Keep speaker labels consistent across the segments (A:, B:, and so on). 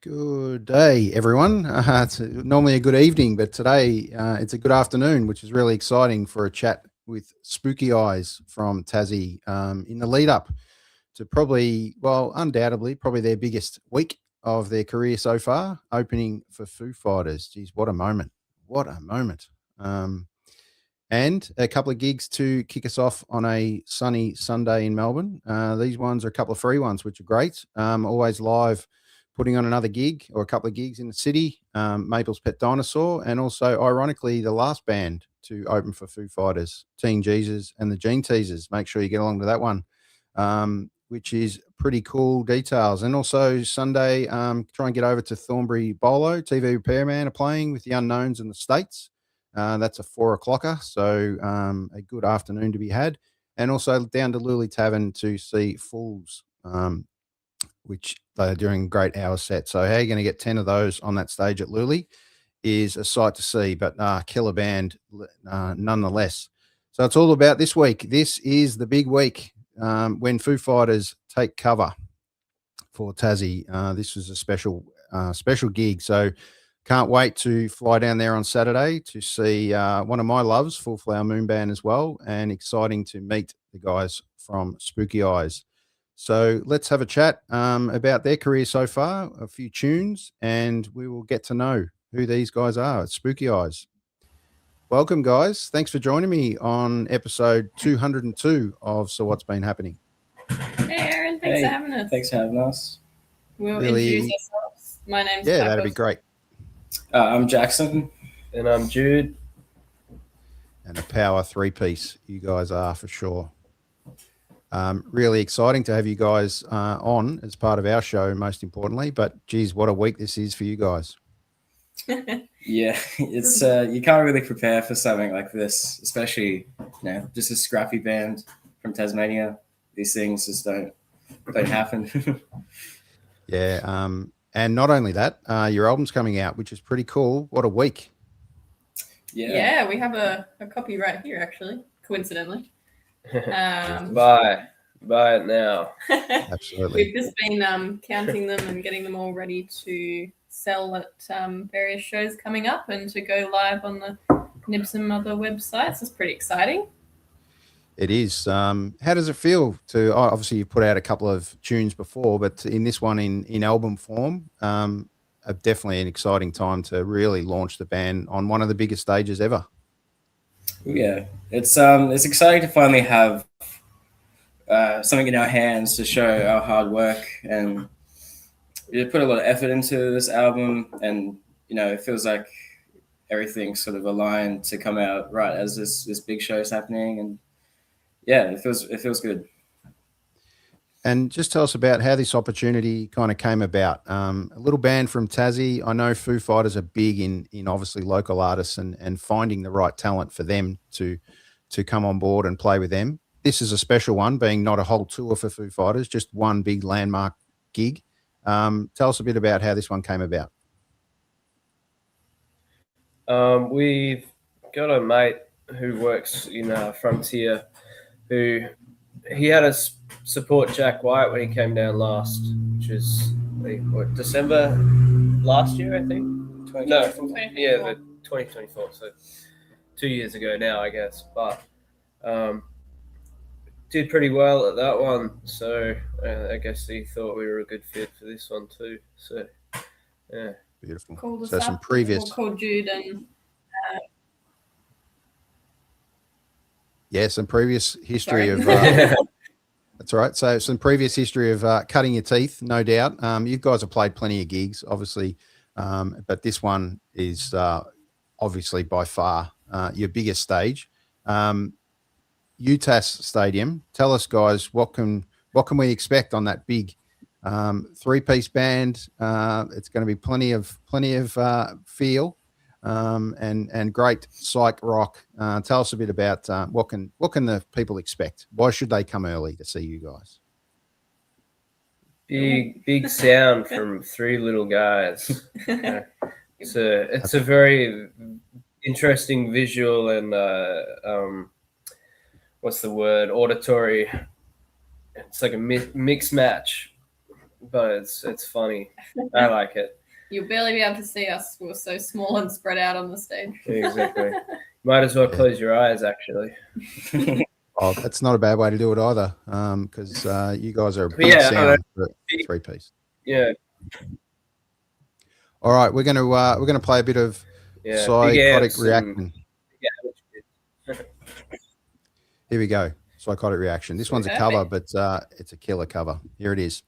A: Good day, everyone. It's normally a good evening, but today it's a good afternoon, which is really exciting for a chat with Spooky Eyes from Tassie in the lead up to undoubtedly, probably their biggest week of their career so far, opening for Foo Fighters. Geez, what a moment! What a moment! Um, and a couple of gigs to kick us off on a sunny Sunday in Melbourne. These ones are a couple of free ones, which are great. Always live, putting on another gig or a couple of gigs in the city. Maple's Pet Dinosaur, and also, ironically, the last band to open for Foo Fighters, Teen Jesus and the Gene Teasers. Make sure you get along to that one, which is pretty cool details. And also Sunday, try and get over to Thornbury Bolo. TV Repairman are playing with the Unknowns in the States. That's a 4 o'clocker, so a good afternoon to be had. And also down to Lully Tavern to see Fools, which they're doing a great hour set. So how you're going to get 10 of those on that stage at Lully is a sight to see, but killer band nonetheless. So it's all about this week. This is the big week when Foo Fighters take cover for Tassie. This was a special gig. So can't wait to fly down there on Saturday to see one of my loves, Full Flower Moon Band as well, and exciting to meet the guys from Spooky Eyes. So let's have a chat about their career so far, a few tunes, and we will get to know who these guys are at Spooky Eyes. Welcome, guys. Thanks for joining me on episode 202 of So What's Been Happening.
B: Hey, Aaron. Thanks for having us.
C: Thanks for having us.
B: We'll introduce ourselves. My name's
A: that'd be great.
C: I'm Jackson.
D: And I'm Jude.
A: And a power three-piece you guys are for sure. Really exciting to have you guys on as part of our show, most importantly. But geez, what a week this is for you guys.
C: Yeah, it's you can't really prepare for something like this, especially just a scrappy band from Tasmania. These things just don't happen.
A: Yeah, and not only that, your album's coming out, which is pretty cool. What a week!
B: Yeah, we have a copy right here, actually, coincidentally.
D: Buy it now.
A: Absolutely.
B: We've just been counting them and getting them all ready to sell at various shows coming up and to go live on the Nibs and other websites. It's pretty exciting. It
A: is. How does it feel to, obviously you've put out a couple of tunes before, but in this one in album form, definitely an exciting time to really launch the band on one of the biggest stages ever.
C: Yeah, it's exciting to finally have something in our hands to show our hard work, and we put a lot of effort into this album, and it feels like everything's sort of aligned to come out right as this big show is happening, and yeah, it feels good.
A: And just tell us about how this opportunity kind of came about. A little band from Tassie. I know Foo Fighters are big in obviously local artists and finding the right talent for them to come on board and play with them. This is a special one, being not a whole tour for Foo Fighters, just one big landmark gig. Tell us a bit about how this one came about.
D: We've got a mate who works in Frontier, who he had a support Jack White when he came down last, which is December last year, I think.
B: No,
D: from 2024. So 2 years ago now, I guess. But did pretty well at that one, so I guess he thought we were a good fit for this one too. So yeah,
A: beautiful.
B: Called
A: so some previous.
B: We'll call Jude and.
A: Some previous history of. That's right. So some previous history of cutting your teeth, no doubt. You guys have played plenty of gigs, obviously, but this one is obviously by far your biggest stage. UTAS Stadium. Tell us, guys, what can we expect on that big three-piece band? It's going to be plenty of feel. And great psych rock. Tell us a bit about what can the people expect? Why should they come early to see you guys?
D: Big sound from three little guys. It's a very interesting visual and what's the word? Auditory. It's like a mix match but it's funny. I like it.
B: You'll barely be able to see us. We're so small and spread out on the stage.
D: Exactly. Might as well
A: Yeah.
D: close your eyes, actually.
A: Oh, that's not a bad way to do it either, because you guys are a big
D: Yeah,
A: sound for a three-piece.
D: Yeah.
A: All right, we're gonna play a bit of
D: Yeah.
A: psychotic reaction.
D: Yeah.
A: Here we go. Psychotic reaction. This one's a cover, but it's a killer cover. Here it is.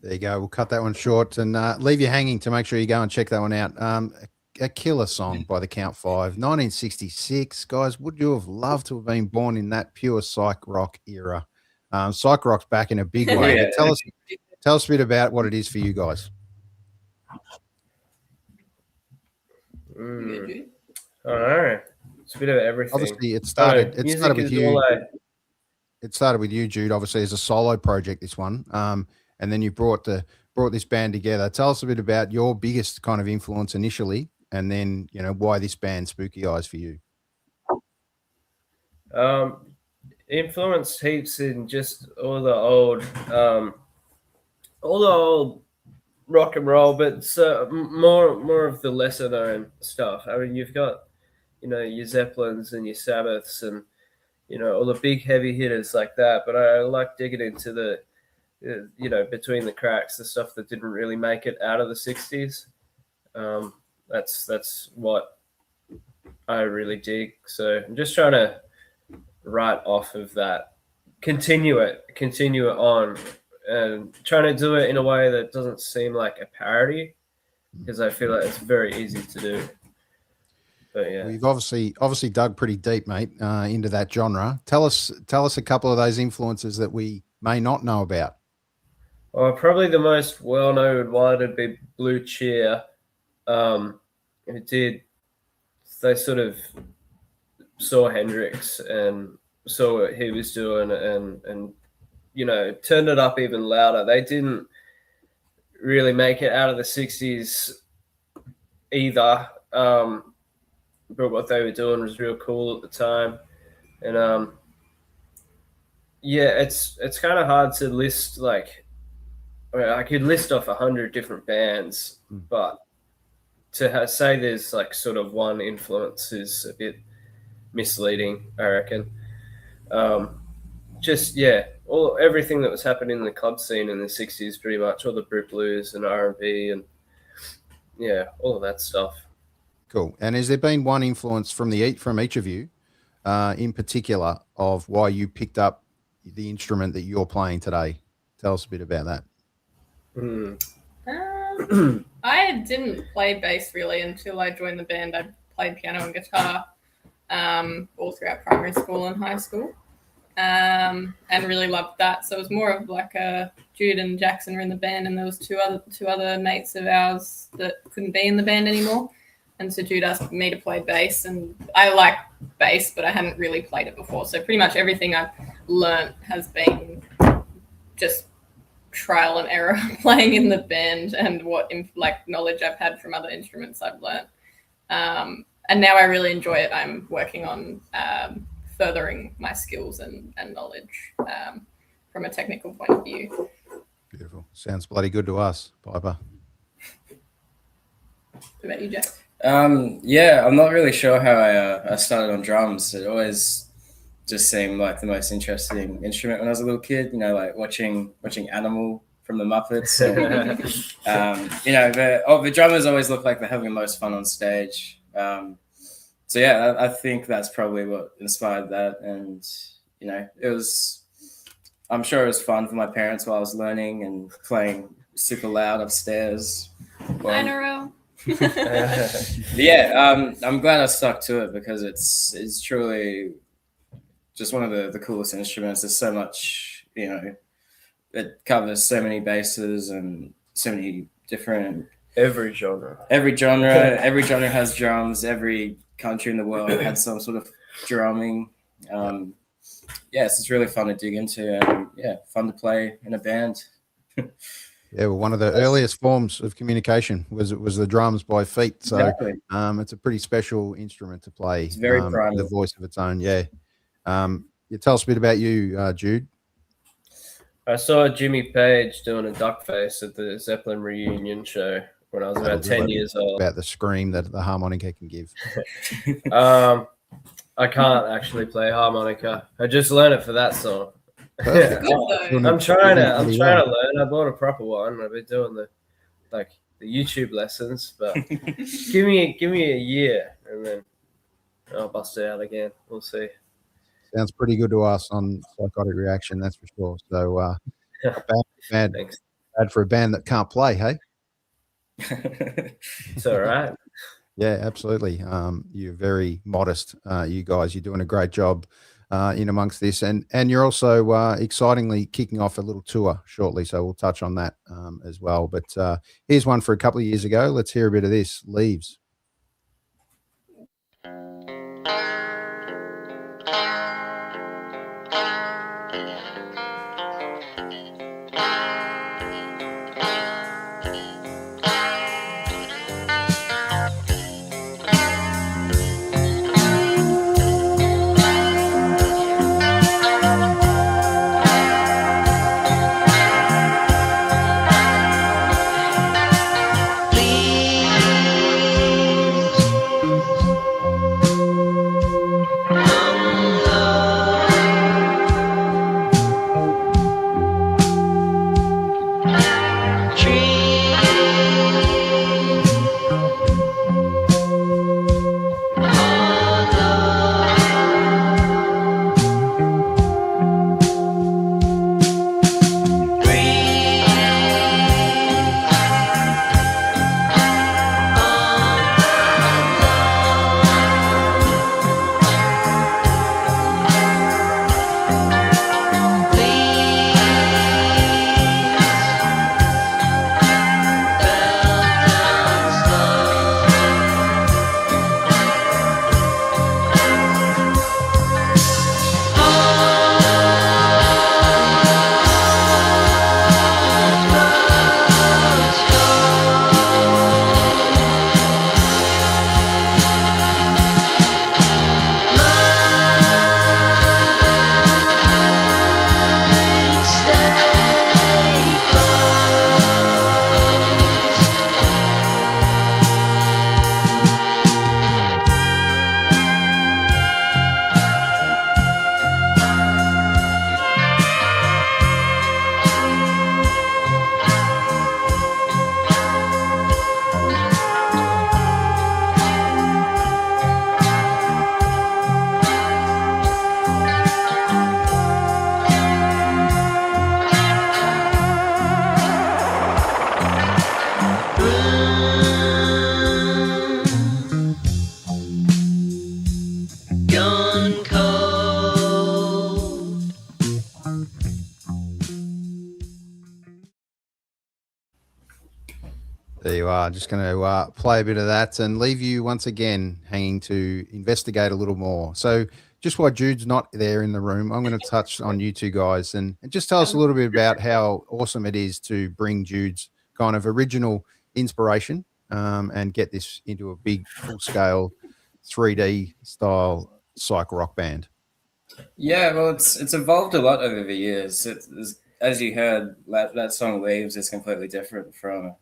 A: There you go. We'll cut that one short and leave you hanging to make sure you go and check that one out. A killer song by the Count 5, 1966. Guys, would you have loved to have been born in that pure psych rock era? Psych rock's back in a big way.
D: Yeah.
A: But tell us a bit about what it is for you guys.
D: I don't know. It's a bit of everything.
A: Obviously, it started with you.
D: It
A: started with you, Jude, obviously as a solo project, this one. And then you brought this band together. Tell us a bit about your biggest kind of influence initially, and then, you know, why this band Spooky Eyes for you.
D: Influence heaps in just all the old rock and roll, but more of the lesser known stuff. I mean, you've got, you know, your Zeppelins and your Sabbaths and, you know, all the big heavy hitters like that. But I like digging into the, you know, between the cracks, the stuff that didn't really make it out of the 60s. That's what I really dig. So I'm just trying to write off of that, continue it on, and trying to do it in a way that doesn't seem like a parody, because I feel like it's very easy to do. But yeah,
A: we've obviously dug pretty deep, mate, into that genre. Tell us a couple of those influences that we may not know about.
D: Well, probably the most well-known one would be Blue Cheer. They sort of saw Hendrix and saw what he was doing and you know, turned it up even louder. They didn't really make it out of the 60s either. But what they were doing was real cool at the time. And yeah, it's kind of hard to list, like, I could list off 100 different bands, but to say there's like sort of one influence is a bit misleading, I reckon. Just, yeah, everything that was happening in the club scene in the 60s, pretty much, all the Brit Blues and R&B and, yeah, all of that stuff.
A: Cool. And has there been one influence from each of you in particular of why you picked up the instrument that you're playing today? Tell us a bit about that.
B: I didn't play bass really until I joined the band. I played piano and guitar all throughout primary school and high school, and really loved that. So it was more of like Jude and Jackson were in the band, and there was two other mates of ours that couldn't be in the band anymore. And so Jude asked me to play bass, and I like bass, but I hadn't really played it before. So pretty much everything I've learnt has been just trial and error playing in the band, and what knowledge I've had from other instruments I've learnt. And now I really enjoy it. I'm working on furthering my skills and knowledge from a technical point of view.
A: Beautiful. Sounds bloody good to us, Piper.
B: What about you, Jack?
C: Yeah, I'm not really sure how I started on drums. It always just seemed like the most interesting instrument when I was a little kid. You know, like watching Animal from the Muppets. And, you know, the drummers always look like they're having the most fun on stage. So yeah, I think that's probably what inspired that. And you know, I'm sure it was fun for my parents while I was learning and playing super loud upstairs.
B: I know.
C: Yeah, I'm glad I stuck to it because it's truly just one of the coolest instruments. There's so much, you know, it covers so many bases and so many different
D: every genre has drums. Every country in the world had some sort of drumming. Yes, it's really fun to dig into, and yeah, fun to play in a band.
A: Yeah, well, one of the earliest forms of communication was the drums by feet. So
C: Exactly.
A: It's a pretty special instrument to play.
C: It's very primal.
A: The voice of its own. Yeah. You tell us a bit about you, Jude.
D: I saw Jimmy Page doing a duck face at the Zeppelin reunion show when I was about 10 years old.
A: About the scream that the harmonica can give.
D: I can't actually play harmonica. I just learned it for that song. I'm trying to learn. I bought a proper one. I've been doing the YouTube lessons, but give me a year and then I'll bust it out again. We'll see.
A: Sounds pretty good to us on Psychotic Reaction, that's for sure. So bad for a band that can't play, hey?
D: It's all right.
A: Yeah, absolutely. You're very modest, you guys. You're doing a great job in amongst this, and you're also excitingly kicking off a little tour shortly, so we'll touch on that as well. But here's one for a couple of years ago. Let's hear a bit of this. Leaves. just going to play a bit of that and leave you once again hanging to investigate a little more. So just while Jude's not there in the room, I'm going to touch on you two guys and just tell us a little bit about how awesome it is to bring Jude's kind of original inspiration and get this into a big full-scale 3D style psych rock band.
C: Yeah, well, it's evolved a lot over the years. As you heard, that song "Leaves" is completely different from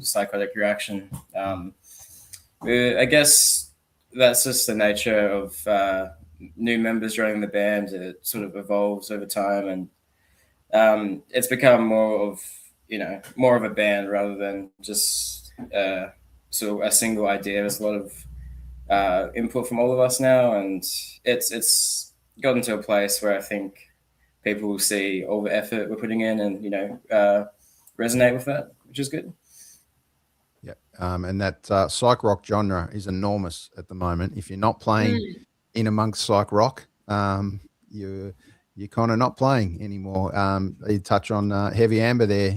C: Psychotic Reaction. I guess that's just the nature of new members joining the band. It sort of evolves over time, and it's become more of a band rather than just sort of a single idea. There's a lot of input from all of us now, and it's gotten to a place where I think people will see all the effort we're putting in and resonate with that, which is good.
A: Yeah, and that psych rock genre is enormous at the moment. If you're not playing in amongst psych rock, you're kind of not playing anymore. You touch on Heavy Amber there,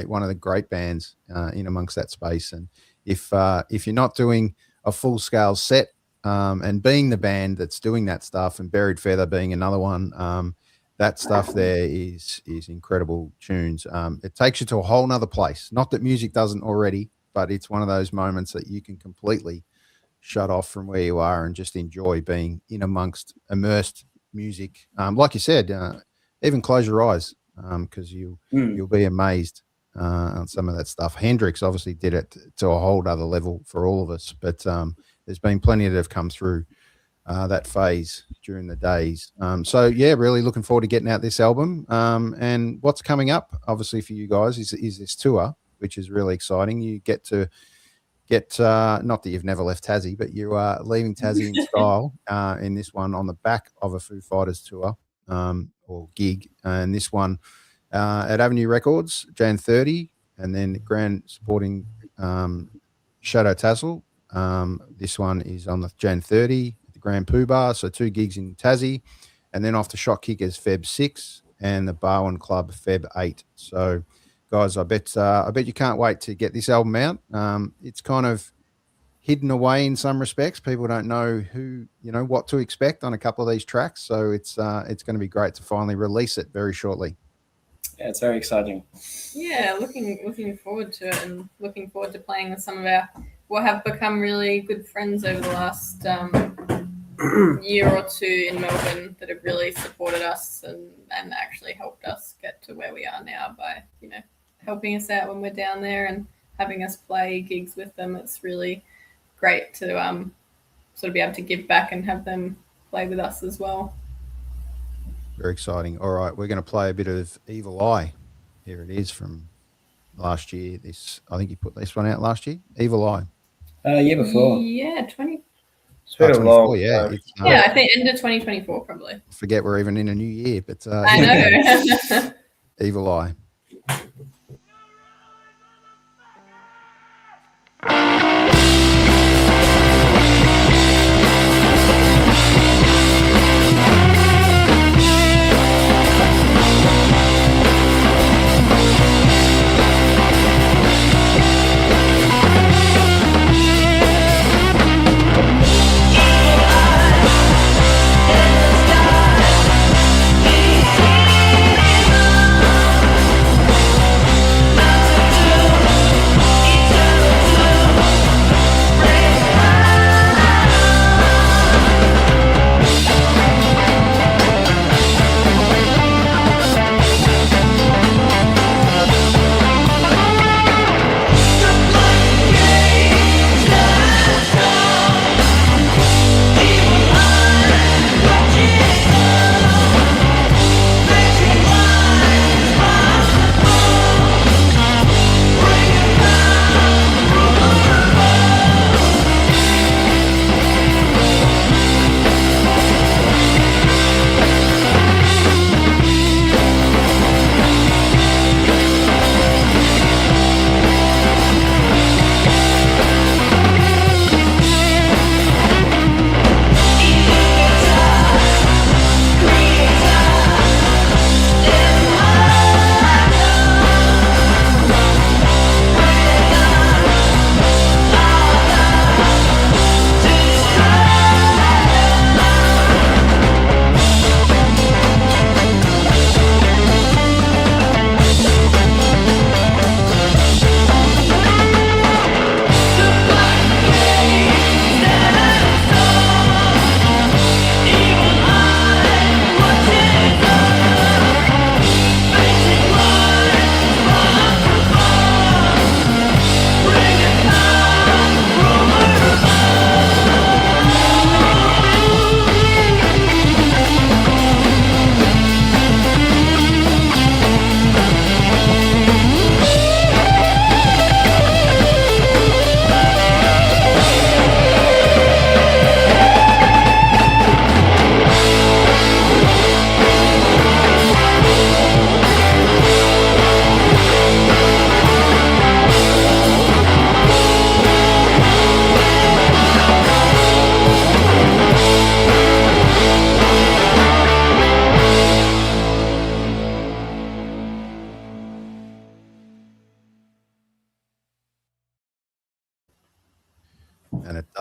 A: one of the great bands in amongst that space. And if you're not doing a full scale set and being the band that's doing that stuff, and Buried Feather being another one, that stuff there is incredible tunes. It takes you to a whole nother place. Not that music doesn't already, but it's one of those moments that you can completely shut off from where you are and just enjoy being in amongst immersed music. Like you said, even close your eyes because you'll be amazed on some of that stuff. Hendrix obviously did it to a whole other level for all of us, but there's been plenty that have come through that phase during the days. So yeah, really looking forward to getting out this album. And what's coming up, obviously, for you guys is this tour, which is really exciting. You get not that you've never left Tassie, but you are leaving Tassie in style in this one on the back of a Foo Fighters tour or gig. And this one at Avenue Records, Jan 30, and then Grand supporting Shadow Tassel. This one is on the Jan 30, the Grand Pooh Bar, so 2 gigs in Tassie, and then off to Shot Kickers Feb 6 and the Barwon Club Feb 8. So guys, I bet you can't wait to get this album out. It's kind of hidden away in some respects. People don't know what to expect on a couple of these tracks, so it's going to be great to finally release it very shortly.
C: Yeah, it's very exciting.
B: Yeah, looking forward to it, and looking forward to playing with some of what have become really good friends over the last year or two in Melbourne that have really supported us and actually helped us get to where we are now by helping us out when we're down there and having us play gigs with them. It's really great to sort of be able to give back and have them play with us as well.
A: Very exciting. All right, we're going to play a bit of Evil Eye. Here it is from last year. I think you put this one out last year. Evil Eye.
C: Year before.
B: Yeah,
D: It's been a long time.
B: I think end of 2024 probably.
A: I forget we're even in a new year, but
B: I know.
A: Evil Eye.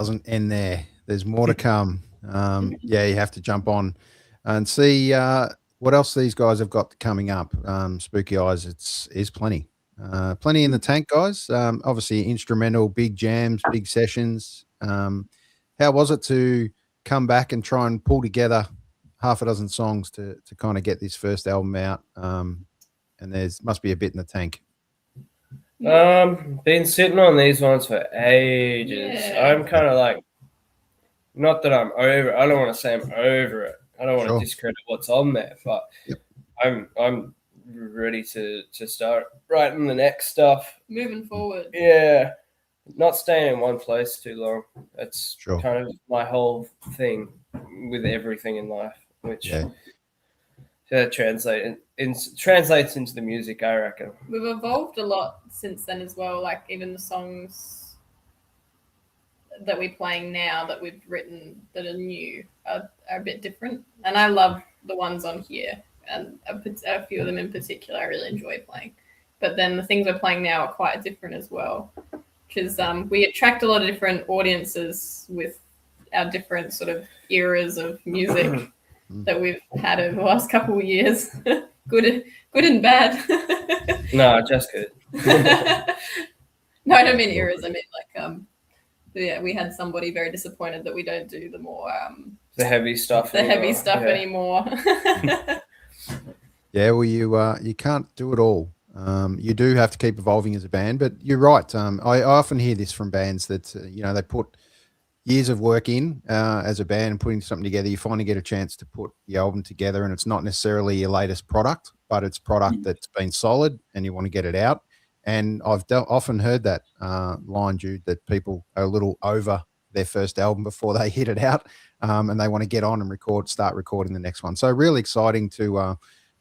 A: doesn't end there. There's more to come. Yeah, you have to jump on and see what else these guys have got coming up. Spooky Eyes, is plenty. Plenty in the tank, guys. Obviously, instrumental, big jams, big sessions. How was it to come back and try and pull together half a dozen songs to kind of get this first album out? And must be a bit in the tank.
D: Been sitting on these ones for ages.
B: Yeah.
D: I'm kind of like, not that I'm over. I don't want to say I'm over it. I don't want
A: Sure.
D: to discredit what's on there, but
A: Yep.
D: I'm ready to start writing the next stuff.
B: Moving forward.
D: Yeah, not staying in one place too long. That's
A: Sure.
D: kind of my whole thing with everything in life, which translates into the music, I reckon.
B: We've evolved a lot since then as well. Like even the songs that we're playing now that we've written that are new are a bit different. And I love the ones on here, and a few of them in particular I really enjoy playing. But then the things we're playing now are quite different as well, because we attract a lot of different audiences with our different sort of eras of music that we've had over the last couple of years. good and bad.
D: No, just good.
B: No, I don't mean eras. I mean like yeah, we had somebody very disappointed that we don't do the more
D: the heavy stuff.
B: anymore.
A: Yeah, well, you can't do it all. You do have to keep evolving as a band, but you're right. I often hear this from bands that they put years of work in as a band and putting something together. You finally get a chance to put the album together, and it's not necessarily your latest product, but it's product that's been solid, and you want to get it out. And I've often heard that line, Jude, that people are a little over their first album before they hit it out, and they want to get on and start recording the next one. So really exciting to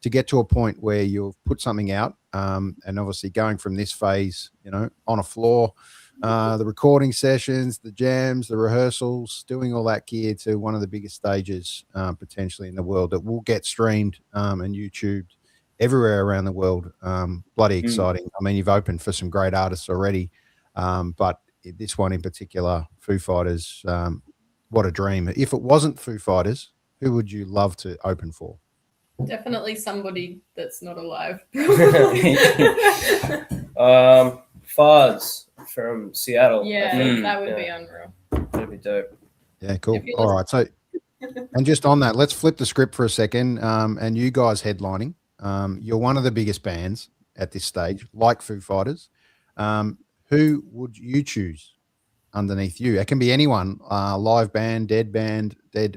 A: get to a point where you've put something out, and obviously going from this phase, on a floor, the recording sessions, the jams, the rehearsals, doing all that gear to one of the biggest stages potentially in the world that will get streamed and YouTubed everywhere around the world. Bloody exciting. I mean, you've opened for some great artists already, but this one in particular, Foo Fighters, what a dream. If it wasn't Foo Fighters, who would you love to open for?
B: Definitely somebody that's not alive.
D: Fuzz from Seattle.
B: Yeah, that would be unreal.
D: That'd be dope.
A: Yeah, cool. All right. So, and just on that, let's flip the script for a second. And you guys headlining. You're one of the biggest bands at this stage, like Foo Fighters. Who would you choose underneath you? It can be anyone, live band, dead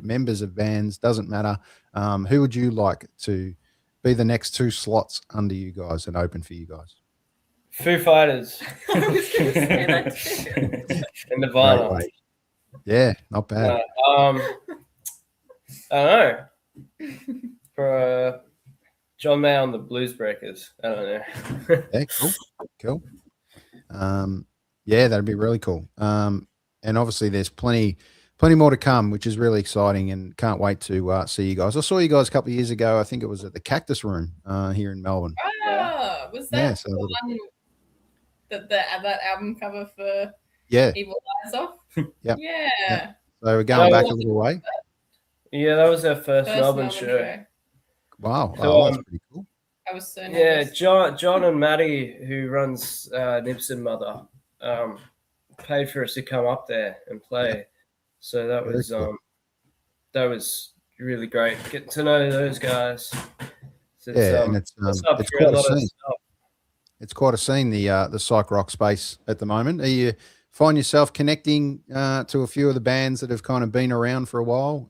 A: members of bands, doesn't matter. Who would you like to be the next two slots under you guys and open for you guys?
D: Foo Fighters.
B: I was going to say that too.
D: And Nirvana.
A: Yeah, not bad.
D: I don't know. For John Mayer on the Blues Breakers. I don't know.
A: Yeah, cool. Yeah, that'd be really cool. And obviously there's plenty more to come, which is really exciting, and can't wait to see you guys. I saw you guys a couple of years ago. I think it was at the Cactus Room here in Melbourne.
B: Oh, was that the one that album cover for Evil Eyes Off?
A: Yep.
B: Yeah.
A: So we're going back a little way.
D: Yeah, that was our first Melbourne show.
A: Wow.
D: So,
A: that's pretty cool.
B: I was so nervous.
D: Yeah, John and Maddie, who runs Nibson Mother, paid for us to come up there and play. Yeah. So that was cool. That was really great getting to know those guys. So
A: and it's quite a scene. It's quite a scene, the psych rock space at the moment. Are you find yourself connecting to a few of the bands that have kind of been around for a while?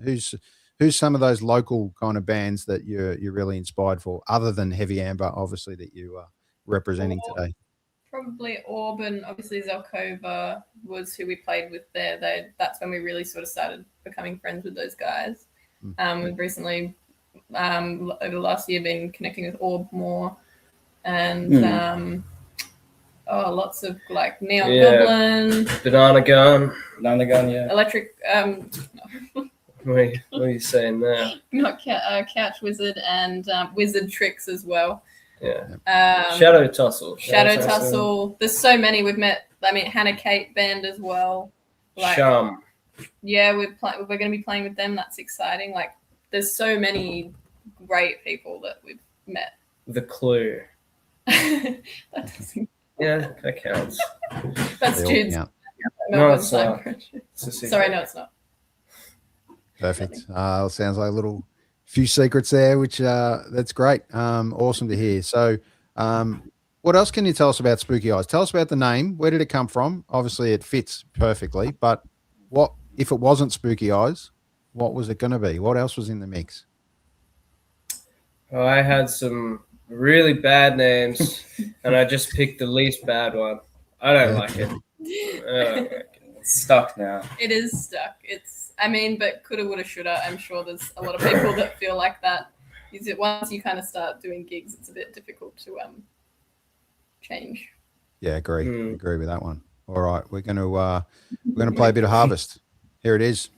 A: Who's some of those local kind of bands that you're really inspired for, other than Heavy Amber, obviously, that you are representing today?
B: Probably Auburn. Obviously, Zelkova was who we played with there. That's when we really sort of started becoming friends with those guys. We've recently, over the last year, been connecting with Orb more, and lots of like Neon Goblin,
D: Banana Gun,
C: yeah,
B: Electric.
D: What are you saying there?
B: Not Couch Wizard and Wizard Tricks as well.
D: Yeah. Shadow Tussle.
B: Shadow Tussle. There's so many we've met. I mean, Hannah Kate band as well. Like,
D: Shum.
B: yeah, we're going to be playing with them. That's exciting. Like, there's so many great people that we've met.
D: The Clue.
B: that doesn't,
D: Yeah, that counts.
B: that's
A: They all
B: Jude's.
A: count.
D: No, it's
B: Melbourne
D: not.
B: side.
D: It's a secret.
B: Sorry, no, it's not.
A: Perfect. Sounds like a little few secrets there, which that's great. Awesome to hear. So, what else can you tell us about Spooky Eyes? Tell us about the name. Where did it come from? Obviously, it fits perfectly. But what if it wasn't Spooky Eyes? What was it going to be? What else was in the mix?
D: Oh, I had some really bad names, and I just picked the least bad one. I don't like it.
C: It's stuck now.
B: It is stuck. But coulda, woulda, shoulda. I'm sure there's a lot of people that feel like that. Is it once you kind of start doing gigs, it's a bit difficult to change.
A: Yeah, agree. Agree with that one. All right, we're going to play a bit of Harvest. Here it is.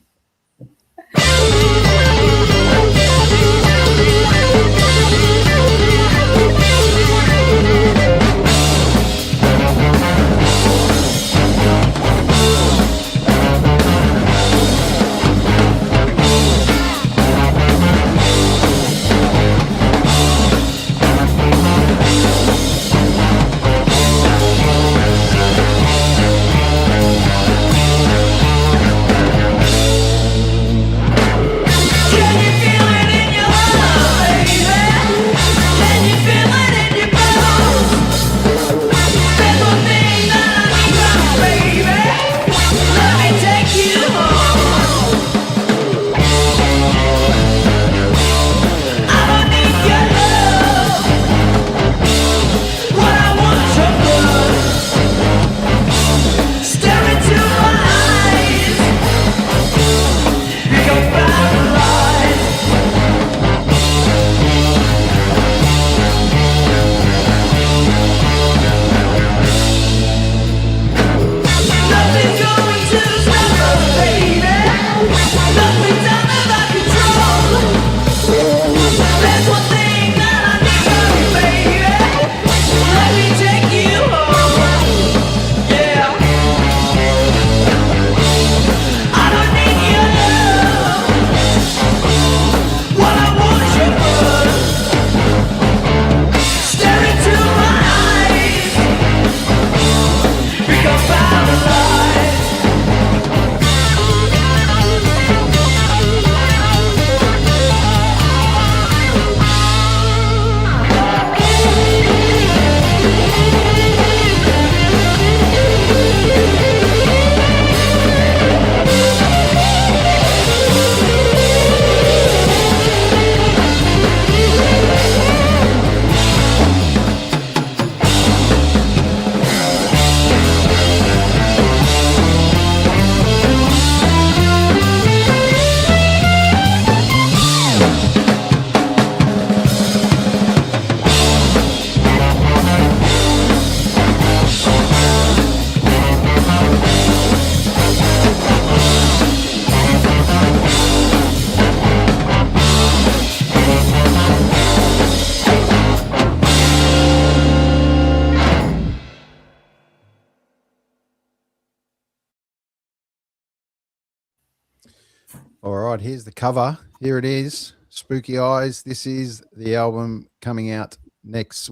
A: All right, here's the cover. Here it is, Spooky Eyes. This is the album coming out next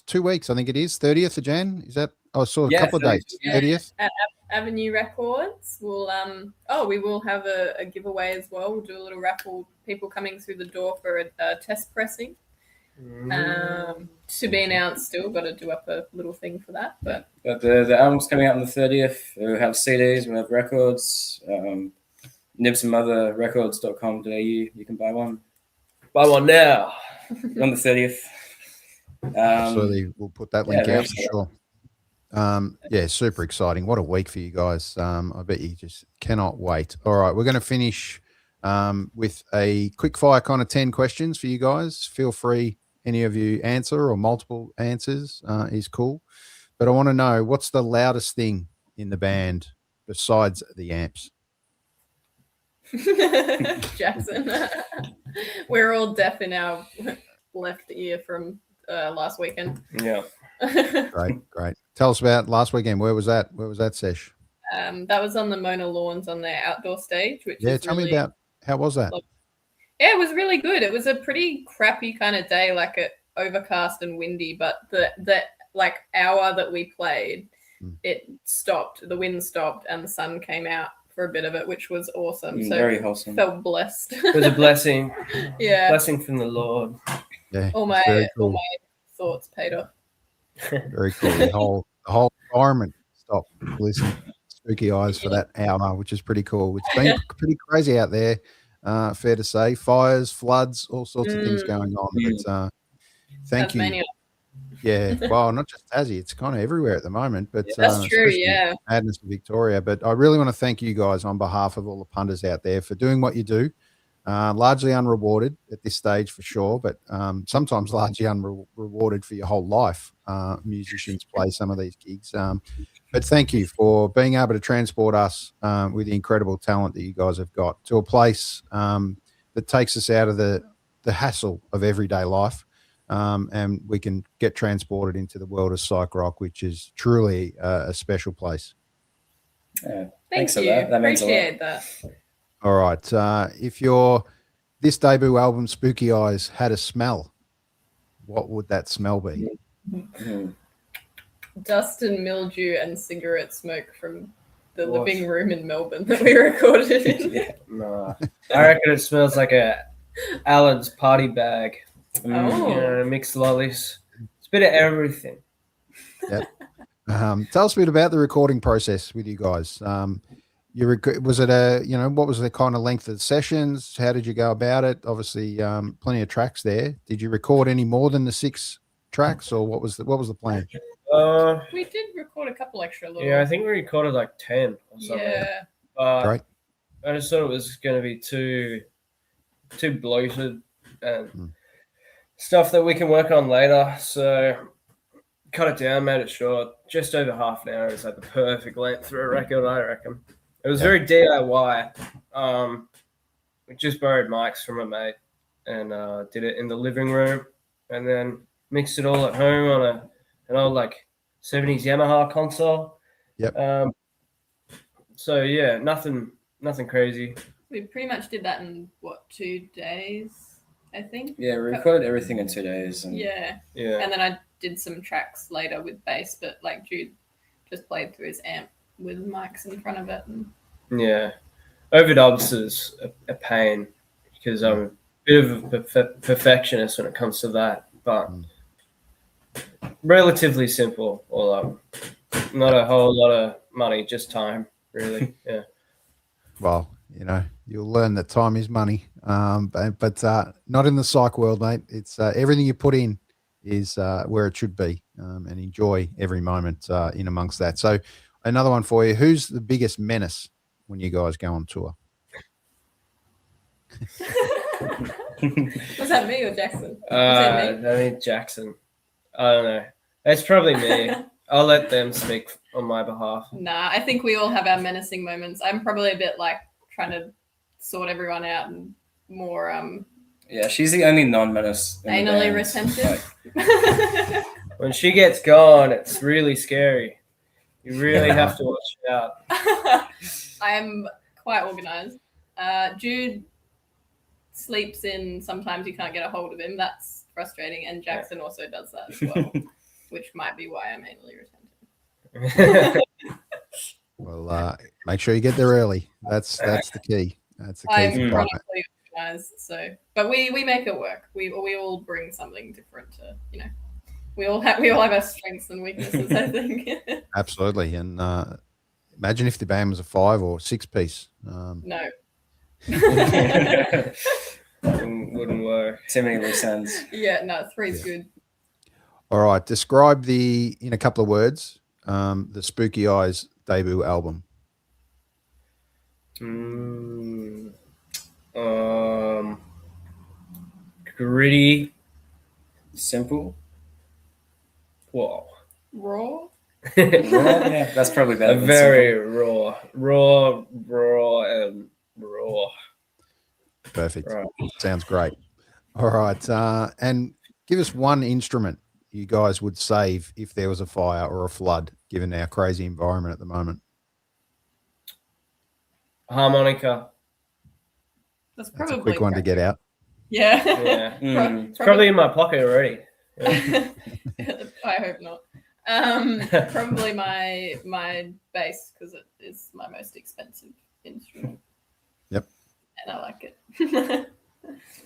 A: 2 weeks. I think it is 30th of Jan. Is that? I saw a couple of dates. 30th.
B: At Avenue Records, we will have a giveaway as well. We'll do a little raffle. People coming through the door for a test pressing. To be announced still. Got to do up a little thing for that. But
C: the album's coming out on the 30th. We have CDs, we have records. nibsandmotherrecords.com.au. You can buy one.
D: Buy one now.
C: On the 30th.
A: Absolutely. We'll put that link out for sure. Super exciting. What a week for you guys. I bet you just cannot wait. All right, we're going to finish with a quick fire kind of 10 questions for you guys. Feel free, any of you answer or multiple answers is cool. But I want to know, what's the loudest thing in the band besides the amps?
B: Jackson. We're all deaf in our left ear from last weekend.
D: Yeah.
A: Great. Tell us about last weekend. Where was that? Where was that sesh?
B: That was on the Mona Lawns on their outdoor stage, which
A: Yeah,
B: is
A: tell
B: really,
A: me about how was that?
B: yeah, it was really good. It was a pretty crappy kind of day, like overcast and windy, but the like hour that we played, it stopped. The wind stopped and the sun came out for a bit of it, which was awesome. So
C: Very wholesome.
B: felt blessed.
D: It was a blessing.
B: Yeah.
D: Blessing from the Lord.
A: Yeah,
B: All my
A: cool.
B: thoughts paid off.
A: Very cool. The whole environment stopped. Listen, spooky eyes for that hour, which is pretty cool. It's been pretty crazy out there. Fair to say, fires, floods, all sorts of things going on. But thank
B: Tasmania.
A: you. Yeah, well, not just Tassie, it's kind of everywhere at the moment. But
B: That's true. Yeah,
A: madness of Victoria. But I really want to thank you guys on behalf of all the punters out there for doing what you do. Largely unrewarded at this stage for sure, but sometimes largely unrewarded for your whole life. Musicians play some of these gigs. But thank you for being able to transport us with the incredible talent that you guys have got to a place that takes us out of the hassle of everyday life. And we can get transported into the world of psych rock, which is truly a special place.
C: Yeah,
B: thanks
C: for
B: you.
C: that. That means
B: Appreciate
C: a lot.
B: that.
A: All right. If this debut album, Spooky Eyes, had a smell, what would that smell be?
B: Dust and mildew and cigarette smoke from the living room in Melbourne that we recorded in.
C: Yeah.
D: No, I reckon it smells like Alan's party bag.
B: Oh.
D: You know, mixed lollies. It's a bit of everything.
A: Yeah. Tell us a bit about the recording process with you guys. Was it what was the kind of length of the sessions? How did you go about it? Obviously, plenty of tracks there. Did you record any more than the 6 tracks, or what was the plan?
B: We did record a couple extra little.
D: Yeah, I think we recorded like 10 or something.
B: Yeah.
A: Great.
D: I just thought it was going to be too bloated and stuff that we can work on later. So cut it down, made it short. Just over half an hour is like the perfect length for a record, I reckon. It was very DIY. We just borrowed mics from a mate and did it in the living room, and then mixed it all at home on an old like 70s Yamaha console.
A: Yep.
D: So yeah, nothing crazy.
B: We pretty much did that in 2 days, I think.
C: Yeah, we recorded everything in 2 days. And
B: Yeah. And then I did some tracks later with bass, but like Jude just played through his amp with mics in front of it. And
D: yeah, overdubs is a pain because I'm a bit of a perfectionist when it comes to that, but relatively simple all up. Not a whole lot of money, just time, really. Yeah.
A: Well, you'll learn that time is money, but not in the psych world, mate. It's everything you put in is where it should be, and enjoy every moment in amongst that. So another one for you. Who's the biggest menace when you guys go on tour?
B: Was that me or Jackson?
D: I think Jackson. I don't know. It's probably me. I'll let them speak on my behalf.
B: Nah, I think we all have our menacing moments. I'm probably a bit like trying to sort everyone out and more
C: yeah, she's the only non-menace.
B: Anally retentive.
D: When she gets gone, it's really scary. You really have to watch out.
B: I'm quite organized. Jude sleeps in. Sometimes you can't get a hold of him. That's frustrating. And Jackson also does that as well, which might be why I'm anally retentive.
A: Well, make sure you get there early. That's the key. That's the key.
B: I'm
A: for
B: chronically organized, but we make it work. We all bring something different to We all have our strengths and weaknesses, I think.
A: Absolutely. And imagine if the band was a 5 or 6 piece.
B: No.
D: Wouldn't work.
C: Too many loose ends.
B: Yeah, no, 3's good.
A: All right. Describe in a couple of words, the Spooky Eyes debut album.
D: Gritty.
C: Simple.
D: Whoa.
B: Raw?
C: Yeah, that's probably better.
D: Very raw. Raw.
A: Perfect.
D: Right.
A: Sounds great. All right. And give us one instrument you guys would save if there was a fire or a flood, given our crazy environment at the moment.
D: Harmonica.
B: That's
A: That's
B: probably
A: a quick one to get out.
B: Yeah.
D: Yeah. It's
B: Probably.
D: probably in my pocket already.
B: I hope not. Probably my bass, because it is my most expensive instrument.
A: Yep.
B: And I like it.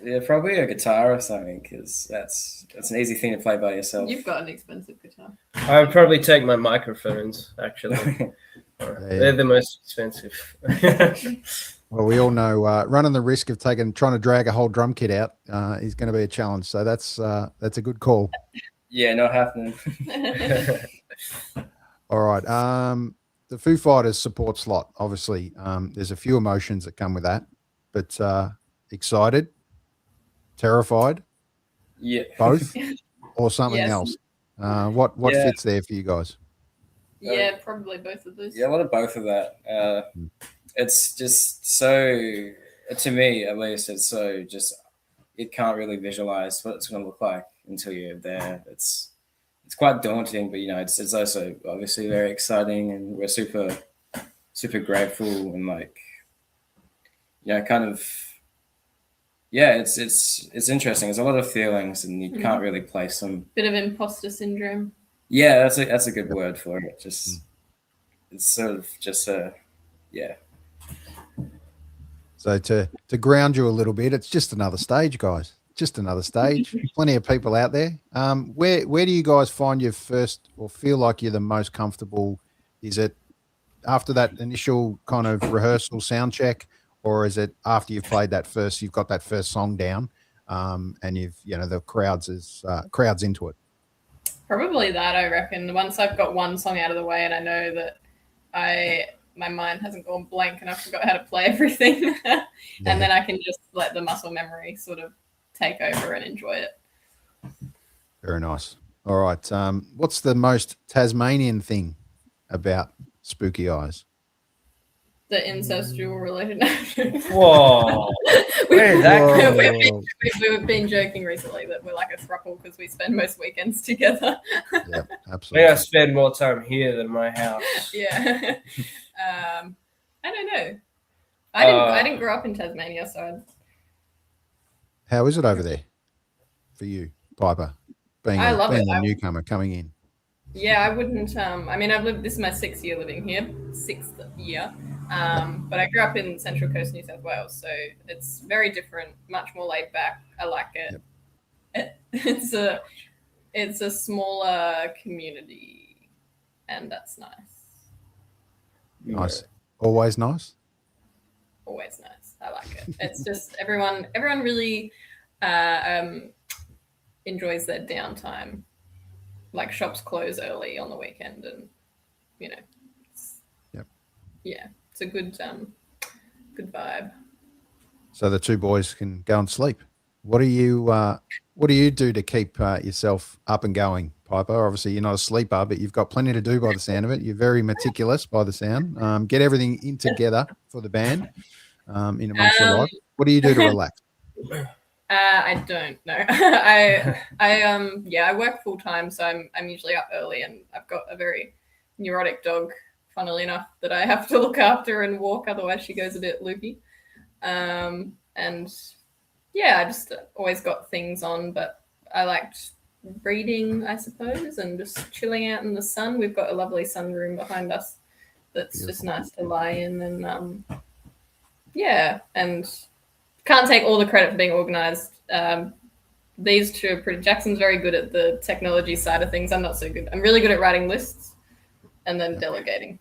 C: Yeah, probably a guitar or something, because that's an easy thing to play by yourself.
B: You've got an expensive guitar.
D: I would probably take my microphones, actually. They're the most expensive.
A: Well, we all know running the risk of trying to drag a whole drum kit out is going to be a challenge. So that's a good call.
C: Yeah, not happening.
A: All right. The Foo Fighters support slot, obviously, there's a few emotions that come with that, but excited, terrified,
C: Yeah.
A: both, or something
B: Yes.
A: else. What
C: Yeah.
A: fits there for you guys?
B: Yeah, probably both of those.
C: Yeah, a lot of both of that. It's just so, to me at least, it's so just, it can't really visualize what it's going to look like until you're there. It's quite daunting, but it's also obviously very exciting, and we're super grateful, and kind of, yeah, it's interesting. There's a lot of feelings, and you can't really place them.
B: Bit of imposter syndrome.
C: Yeah, that's a good word for it. Just it's sort of just yeah.
A: So to ground you a little bit, it's just another stage, guys. Just another stage. Plenty of people out there. Where do you guys find your first, or feel like you're the most comfortable? Is it after that initial kind of rehearsal sound check, or is it after you've played you've got that first song down, and the crowd's into it?
B: Probably that, I reckon. Once I've got one song out of the way and I know that my mind hasn't gone blank and I forgot how to play everything, and then I can just let the muscle memory sort of take over and enjoy it.
A: Very nice. All right. What's the most Tasmanian thing about Spooky Eyes?
B: The incestual relationship.
D: Whoa. Where did that come
B: We've been joking recently that we're like a throuple because we spend most weekends together.
A: Yeah,
D: I
A: absolutely.
D: think I spend more time here than my house.
B: Yeah. I don't know. I didn't grow up in Tasmania, so
A: How is it over there for you, Piper, being a newcomer coming in?
B: yeah, I wouldn't. This is my 6th year living here, 6th year. But I grew up in Central Coast, New South Wales, so it's very different, much more laid back. I like it. Yep. It's a smaller community, and that's nice.
A: Nice. Always nice?
B: Always nice. I like it. It's just everyone really enjoys their downtime. Like shops close early on the weekend, and it's a good vibe.
A: So the two boys can go and sleep. What do you do to keep yourself up and going, Piper? Obviously, you're not a sleeper, but you've got plenty to do by the sound of it. You're very meticulous by the sound. Get everything in together for the band in amongst your life. What do you do to relax?
B: I don't know. I work full time, so I'm usually up early, and I've got a very neurotic dog, funnily enough, that I have to look after and walk, otherwise she goes a bit loopy. And yeah, I just always got things on, but I liked reading, I suppose, and just chilling out in the sun. We've got a lovely sunroom behind us that's Beautiful. Just nice to lie in, and and can't take all the credit for being organized. These two are pretty. Jackson's very good at the technology side of things. I'm not so good. I'm really good at writing lists and then delegating.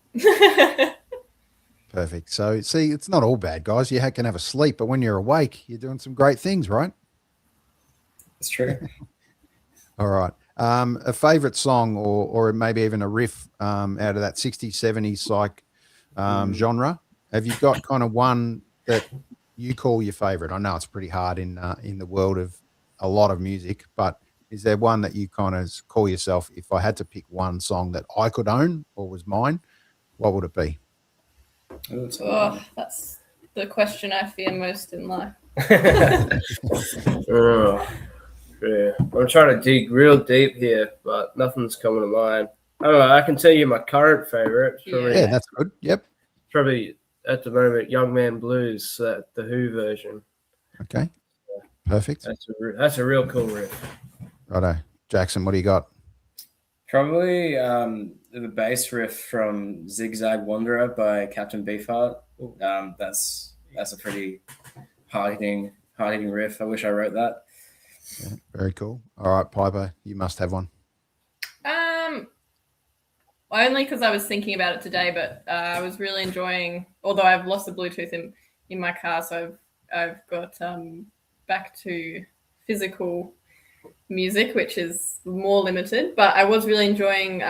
A: Perfect. So, see, it's not all bad, guys. You can have a sleep, but when you're awake, you're doing some great things, right?
C: It's true.
A: All right. A favorite song or maybe even a riff out of that 60s, 70s psych genre. Have you got kind of one that you call your favorite? I know it's pretty hard in the world of a lot of music, but is there one that you kind of call yourself, if I had to pick one song that I could own or was mine, what would it be?
B: Oh, that's the question I fear most in life.
D: Yeah. I'm trying to dig real deep here, but nothing's coming to mind. I don't know. I can tell you my current favorite.
A: Yeah, that's good. Yep.
D: Probably at the moment Young Man Blues, the Who version.
A: Okay, perfect.
D: That's a real cool riff.
A: Righto, Jackson, what do you got?
C: Probably the bass riff from Zigzag Wanderer by Captain Beefheart. That's a pretty hard-hitting riff. I wish I wrote that.
A: Yeah, very cool. All right, Piper, you must have one.
B: Only because I was thinking about it today, but I was really enjoying. Although I've lost the Bluetooth in my car, so I've got back to physical music, which is more limited. But I was really enjoying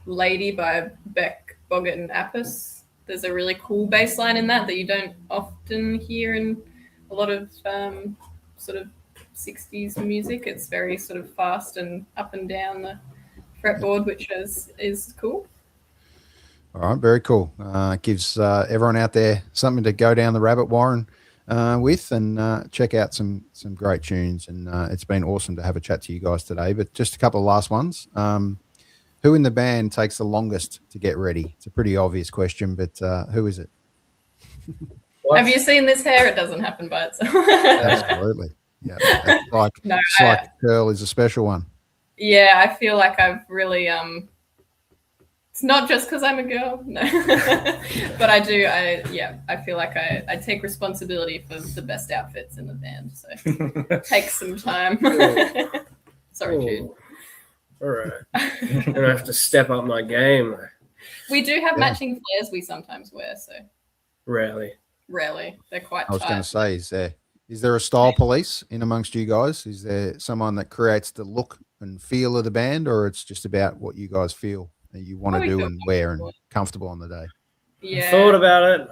B: "Lady" by Beck, Boggart, and Apis. There's a really cool bass line in that you don't often hear in a lot of sort of 60s music. It's very sort of fast and up and down the fretboard, which is cool.
A: All right, very cool. Gives everyone out there something to go down the rabbit warren with and check out some great tunes. And it's been awesome to have a chat to you guys today. But just a couple of last ones. Who in the band takes the longest to get ready? It's a pretty obvious question, but who is it?
B: Have you seen this hair? It doesn't happen by itself.
A: Absolutely. Yeah. It's like the curl is a special one.
B: Yeah, I feel like I've really it's not just because I'm a girl, no. But I do, I feel like I take responsibility for the best outfits in the band, so it takes some time. Sorry, Jude.
D: All right. I'm gonna have to step up my game.
B: We do have matching flares we sometimes wear, so
D: Rarely.
B: They're quite
A: I was
B: tight.
A: going to say, is there a style police in amongst you guys? Is there someone that creates the look and feel of the band, or it's just about what you guys feel that you want to do and wear and comfortable on the day?
B: Yeah.
D: I thought about it,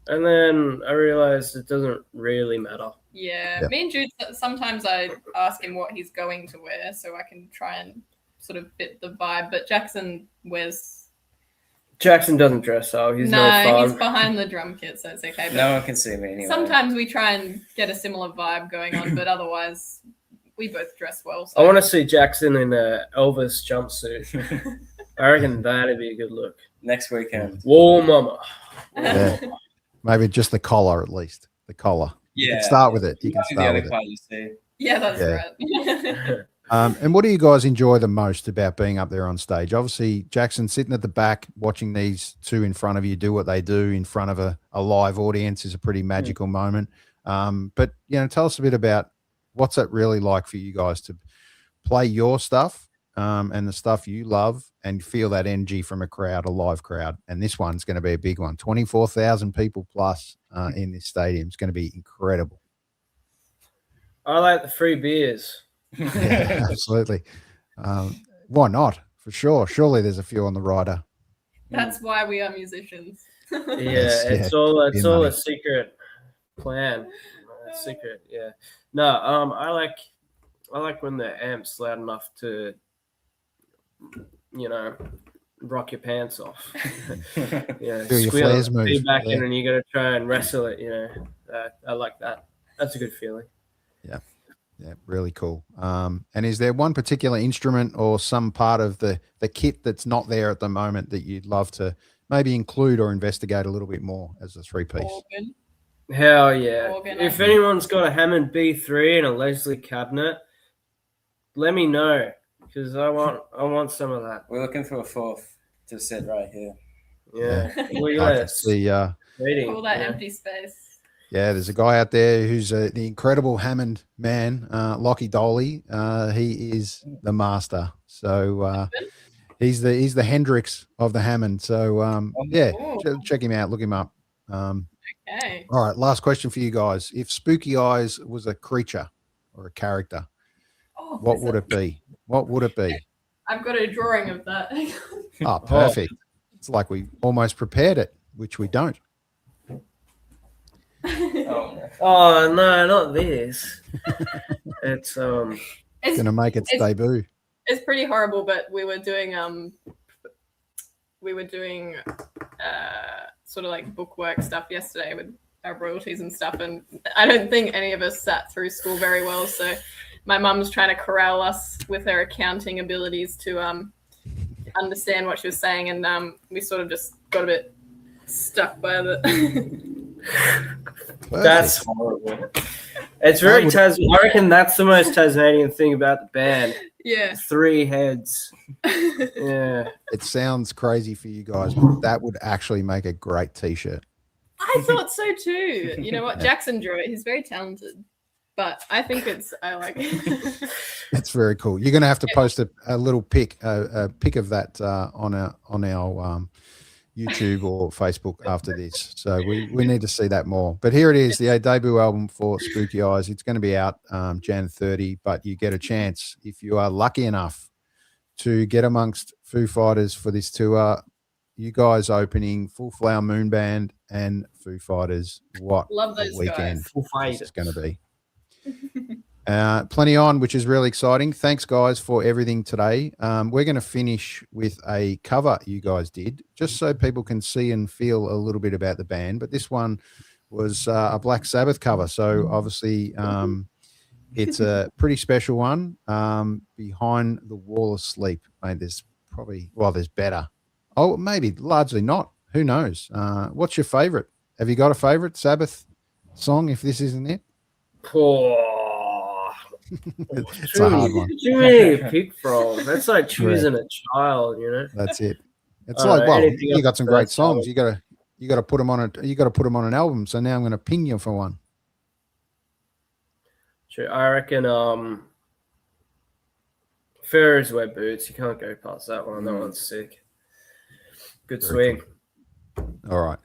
D: and then I realized it doesn't really matter.
B: Yeah. Me and Jude, sometimes I ask him what he's going to wear so I can try and sort of fit the vibe. But Jackson doesn't dress up. He's behind the drum kit, so it's okay. But
C: no one can see me anyway.
B: Sometimes we try and get a similar vibe going on, but otherwise we both dress well. So.
D: I want to see Jackson in a Elvis jumpsuit. I reckon that'd be a good look.
C: Next weekend.
D: Whoa, mama.
A: Yeah. Maybe just the collar, at least. The collar.
C: Yeah.
A: You can start with it. You can start with
B: it. Yeah, that's right.
A: And what do you guys enjoy the most about being up there on stage? Obviously, Jackson sitting at the back, watching these two in front of you do what they do in front of a live audience is a pretty magical moment. But, tell us a bit about what's it really like for you guys to play your stuff and the stuff you love and feel that energy from a live crowd. And this one's going to be a big one. 24,000 people plus in this stadium. It's going to be incredible.
D: I like the free beers.
A: Yeah, absolutely. Why not? For sure. Surely there's a few on the rider.
B: That's why we are musicians.
D: It's all a secret plan. Secret, yeah. No, I like when the amp's loud enough to, rock your pants off.
A: Feel your flares move.
D: Feedback in, and you got to try and wrestle it. I like that. That's a good feeling.
A: Yeah, really cool. And is there one particular instrument or some part of the kit that's not there at the moment that you'd love to maybe include or investigate a little bit more as a three-piece?
B: Organ.
D: Hell yeah. Organ, if anyone's got a Hammond B3 and a Leslie cabinet, let me know, because I want some of that.
C: We're looking for a fourth to sit right here.
D: Yeah.
B: All that empty space.
A: Yeah, there's a guy out there who's the incredible Hammond man, Lockie Doley. He is the master. So he's the Hendrix of the Hammond. So check him out, look him up.
B: Okay.
A: All right, last question for you guys. If Spooky Eyes was a creature or a character, what would it be? What would it be?
B: I've got a drawing of that.
A: Oh, perfect. It's like we almost prepared it, which we don't.
D: Oh no, not this. It's
A: gonna make its debut.
B: It's pretty horrible, but we were doing sort of like bookwork stuff yesterday with our royalties and stuff, and I don't think any of us sat through school very well, so my mum's trying to corral us with her accounting abilities to understand what she was saying, and we sort of just got a bit Stuck by the.
D: That's
A: Perfect.
D: horrible. It's very Tasmanian. I reckon that's the most Tasmanian thing about the band.
B: Yeah.
D: 3 heads. Yeah.
A: It sounds crazy for you guys, but that would actually make a great T-shirt.
B: I thought so too. You know what? Jackson drew it. He's very talented. But I think I like it.
A: It's very cool. You're going to have to post a little pic, a pic of that on our YouTube or Facebook after this. So we need to see that more. But here it is, the debut album for Spooky Eyes. It's going to be out Jan 30, but you get a chance if you are lucky enough to get amongst Foo Fighters for this tour. You guys opening Full Flower Moon Band and Foo Fighters. What
B: Love those
A: weekend
B: guys.
D: Full fight.
A: it's going to be. Plenty on, which is really exciting. Thanks, guys, for everything today. We're going to finish with a cover you guys did, just so people can see and feel a little bit about the band. But this one was a Black Sabbath cover, so obviously it's a pretty special one. Behind the Wall of Sleep, mate. There's better. Oh, maybe largely not. Who knows? What's your favorite? Have you got a favorite Sabbath song? If this isn't it.
D: Oh,
A: It's a hard one.
D: Too many to pick from. That's like choosing a child, you know.
A: That's it. It's like, well,
D: anything
A: you got
D: else
A: some great
D: that's
A: songs. You got to put them on an album. So now I'm going to ping you for one.
D: Sure, I reckon Ferris Web Boots. You can't go past that one. That one's sick. Good
A: Very
D: swing.
A: All right.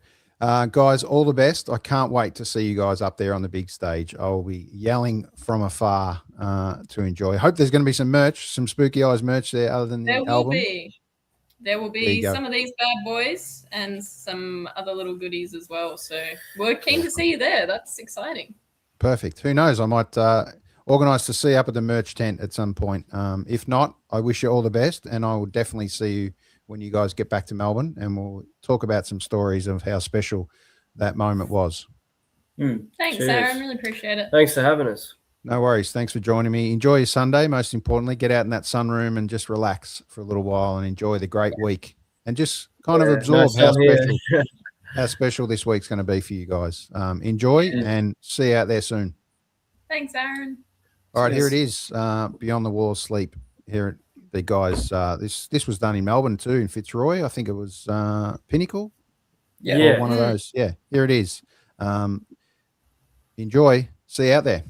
A: Guys, all the best. I can't wait to see you guys up there on the big stage. I'll be yelling from afar to enjoy. Hope there's going to be some merch, some Spooky Eyes merch there other than the album.
B: There will be some of these bad boys and some other little goodies as well. So we're keen to see you there. That's exciting.
A: Perfect. Who knows? I might organise to see you up at the merch tent at some point. If not, I wish you all the best, and I will definitely see you when you guys get back to Melbourne, and we'll talk about some stories of how special that moment was.
B: Thanks,
D: Cheers.
B: Aaron. Really appreciate it.
D: Thanks for having us.
A: No worries. Thanks for joining me. Enjoy your Sunday. Most importantly, get out in that sunroom and just relax for a little while and enjoy the great week, and just kind of absorb how special this week's going to be for you guys. Enjoy and see you out there soon.
B: Thanks, Aaron.
A: All right, here it is. Beyond the Wall of Sleep. Here the guys. This was done in Melbourne too, in Fitzroy. I think it was Pinnacle.
D: Yeah.
A: Or one of those. Yeah. Here it is. Enjoy. See you out there.